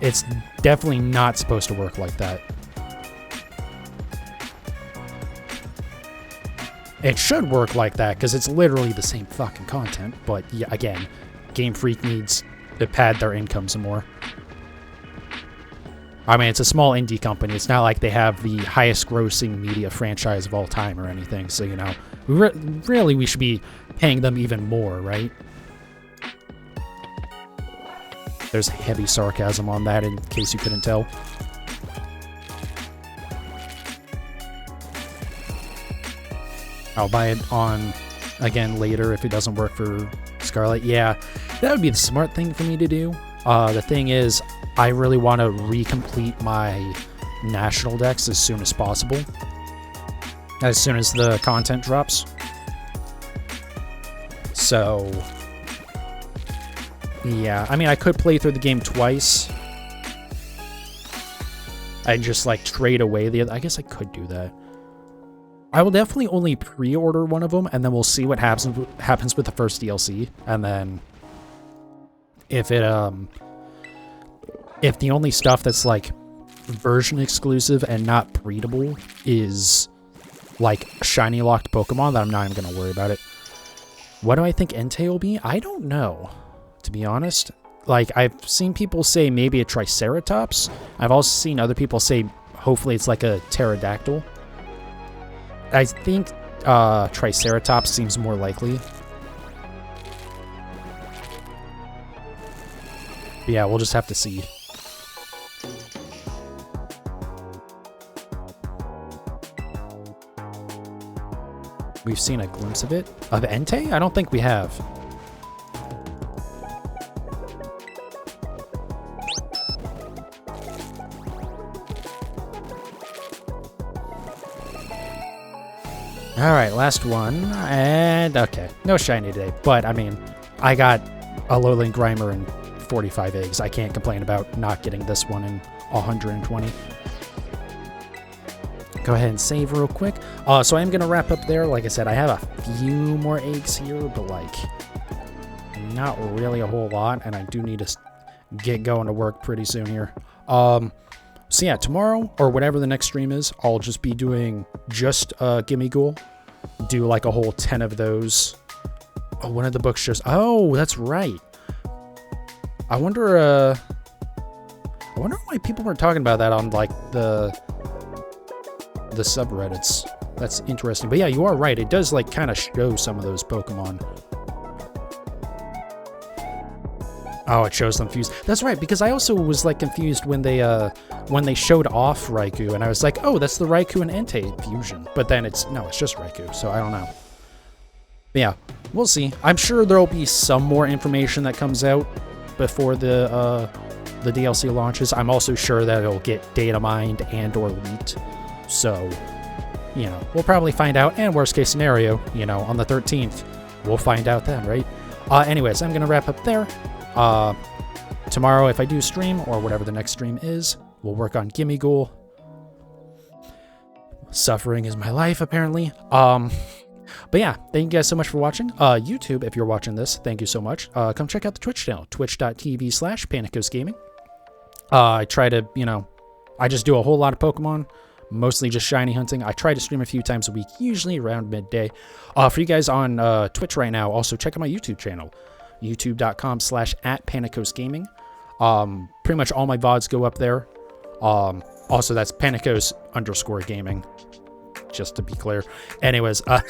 It's definitely not supposed to work like that. It should work like that because it's literally the same fucking content, but yeah, again, Game Freak needs to pad their income some more. I mean, it's a small indie company. It's not like they have the highest grossing media franchise of all time or anything. So, you know, really we should be paying them even more, right? There's heavy sarcasm on that in case you couldn't tell. I'll buy it on, again, later if it doesn't work for Scarlet. Yeah, that would be the smart thing for me to do. The thing is, I really want to recomplete my national decks as soon as possible. As soon as the content drops. So, yeah. I mean, I could play through the game twice. And just, like, trade away the other. I guess I could do that. I will definitely only pre-order one of them, and then we'll see what happens with the first DLC. And then, if the only stuff that's like version exclusive and not breedable is like shiny locked Pokemon, then I'm not even gonna worry about it. What do I think Entei will be? I don't know, to be honest. Like, I've seen people say maybe a Triceratops. I've also seen other people say hopefully it's like a Pterodactyl. I think Triceratops seems more likely. But yeah, we'll just have to see. We've seen a glimpse of it. Of Entei? I don't think we have. Alright, last one. And okay. No shiny today. But, I mean, I got Alolan Grimer and 45 eggs. I can't complain about not getting this one in 120. Go ahead and save real quick. So I am going to wrap up there. Like I said, I have a few more eggs here, but like not really a whole lot, and I do need to get going to work pretty soon here. So yeah, tomorrow or whatever the next stream is, I'll just be doing just Gimme Ghoul. Do like a whole 10 of those. Oh, one of the books just... Oh, that's right. I wonder why people weren't talking about that on like the subreddits. That's interesting. But yeah, you are right. It does like kind of show some of those Pokemon. Oh, it shows them fused. That's right, because I also was like confused when they showed off Raikou, and I was like, oh, that's the Raikou and Entei fusion. But then it's just Raikou, so I don't know. But yeah, we'll see. I'm sure there'll be some more information that comes out before the DLC launches. I'm also sure that it'll get data mined and or leaked. So, you know, we'll probably find out. And worst case scenario, you know, on the 13th, we'll find out then, right? Anyways, I'm going to wrap up there. Tomorrow, if I do stream, or whatever the next stream is, we'll work on Gimme Ghoul. Suffering is my life, apparently. But yeah, thank you guys so much for watching. YouTube, if you're watching this, thank you so much. Come check out the Twitch channel, twitch.tv/PanicosGaming. I try to, you know, I just do a whole lot of Pokemon, mostly just shiny hunting. I try to stream a few times a week, usually around midday. For you guys on Twitch right now, also check out my YouTube channel, youtube.com/@PanicosGaming. Pretty much all my VODs go up there. Also, that's Panicos_gaming, just to be clear. Anyways, but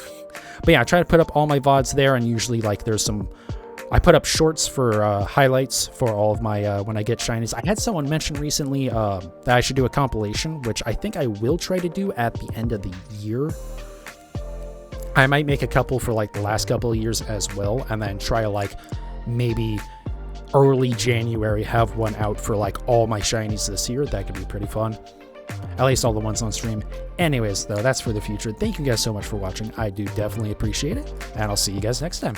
yeah, I try to put up all my VODs there, and usually, like, there's some... I put up shorts for highlights for all of my when I get shinies. I had someone mention recently that I should do a compilation, which I think I will try to do at the end of the year. I might make a couple for like the last couple of years as well, and then try to like maybe early January have one out for like all my shinies this year. That could be pretty fun. At least all the ones on stream. Anyways, though, that's for the future. Thank you guys so much for watching. I do definitely appreciate it, and I'll see you guys next time.